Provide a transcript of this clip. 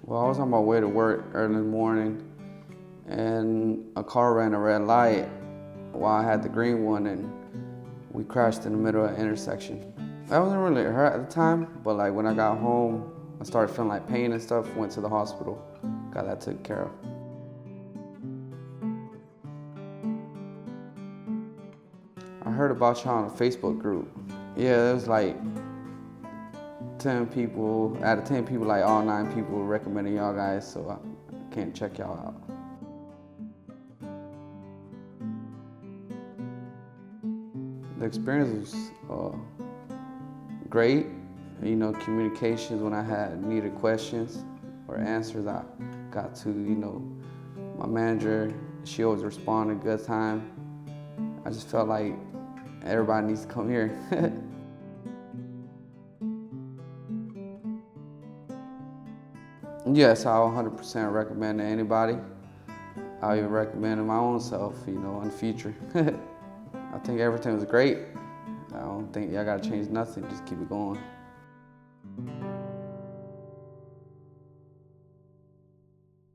Well, I was on my way to work early in the morning, and a car ran a red light while I had the green one, and we crashed in the middle of the intersection. I wasn't really hurt at the time, but like when I got home, I started feeling like pain and stuff, went to the hospital, got that taken care of. I heard about y'all in a Facebook group. Yeah, there was like 10 people, out of 10 people, like all 9 people recommending y'all guys, so I can't check y'all out. The experience was great. You know, communications when I had needed questions or answers, I got to, my manager, she always responded good time. I just felt like everybody needs to come here. Yes, I'll 100% recommend to anybody. I'll even recommend to my own self, in the future. I think everything was great. I don't think y'all gotta change nothing, just keep it going.